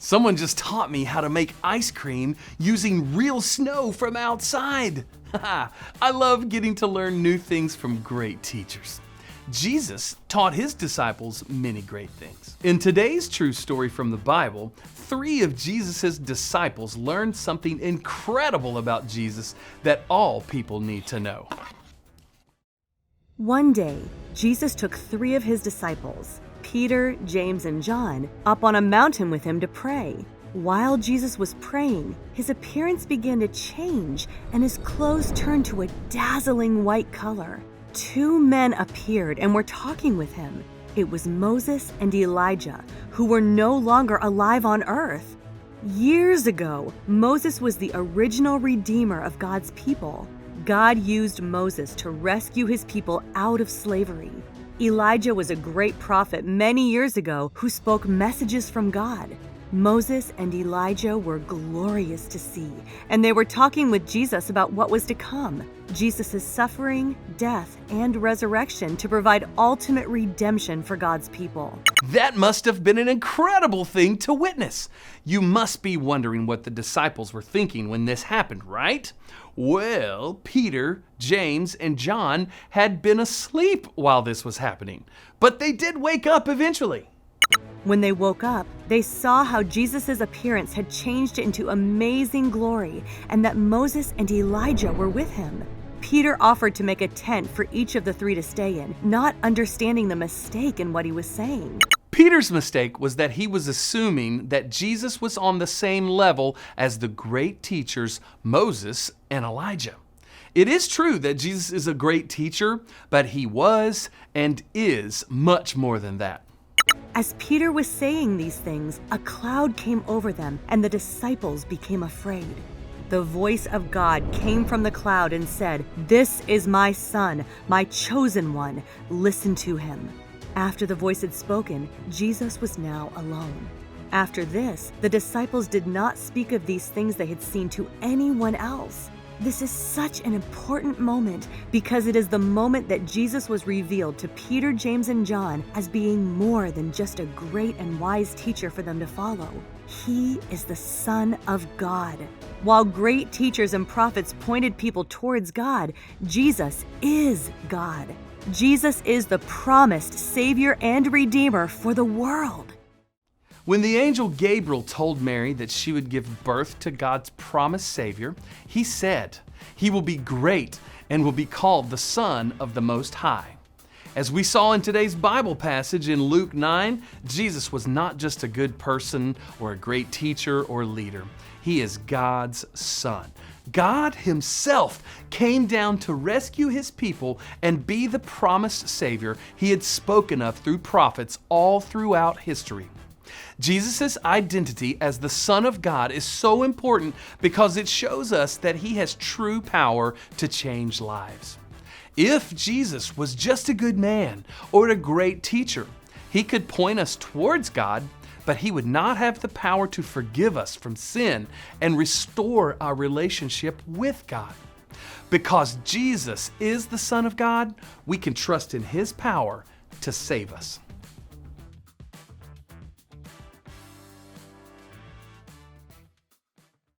Someone just taught me how to make ice cream using real snow from outside. I love getting to learn new things from great teachers. Jesus taught his disciples many great things. In today's true story from the Bible, 3 of Jesus' disciples learned something incredible about Jesus that all people need to know. One day, Jesus took 3 of his disciples, Peter, James, and John, up on a mountain with him to pray. While Jesus was praying, his appearance began to change and his clothes turned to a dazzling white color. 2 men appeared and were talking with him. It was Moses and Elijah, who were no longer alive on earth. Years ago, Moses was the original redeemer of God's people. God used Moses to rescue his people out of slavery. Elijah was a great prophet many years ago who spoke messages from God. Moses and Elijah were glorious to see, and they were talking with Jesus about what was to come, Jesus' suffering, death, and resurrection to provide ultimate redemption for God's people. That must have been an incredible thing to witness. You must be wondering what the disciples were thinking when this happened, right? Well, Peter, James, and John had been asleep while this was happening, but they did wake up eventually. When they woke up, they saw how Jesus' appearance had changed into amazing glory and that Moses and Elijah were with him. Peter offered to make a tent for each of the 3 to stay in, not understanding the mistake in what he was saying. Peter's mistake was that he was assuming that Jesus was on the same level as the great teachers Moses and Elijah. It is true that Jesus is a great teacher, but he was and is much more than that. As Peter was saying these things, a cloud came over them, and the disciples became afraid. The voice of God came from the cloud and said, "This is my Son, my chosen one. Listen to him." After the voice had spoken, Jesus was now alone. After this, the disciples did not speak of these things they had seen to anyone else. This is such an important moment because it is the moment that Jesus was revealed to Peter, James, and John as being more than just a great and wise teacher for them to follow. He is the Son of God. While great teachers and prophets pointed people towards God, Jesus is God. Jesus is the promised Savior and Redeemer for the world. When the angel Gabriel told Mary that she would give birth to God's promised Savior, he said, "He will be great and will be called the Son of the Most High." As we saw in today's Bible passage in Luke 9, Jesus was not just a good person or a great teacher or leader. He is God's Son. God himself came down to rescue his people and be the promised Savior he had spoken of through prophets all throughout history. Jesus' identity as the Son of God is so important because it shows us that he has true power to change lives. If Jesus was just a good man or a great teacher, he could point us towards God, but he would not have the power to forgive us from sin and restore our relationship with God. Because Jesus is the Son of God, we can trust in his power to save us.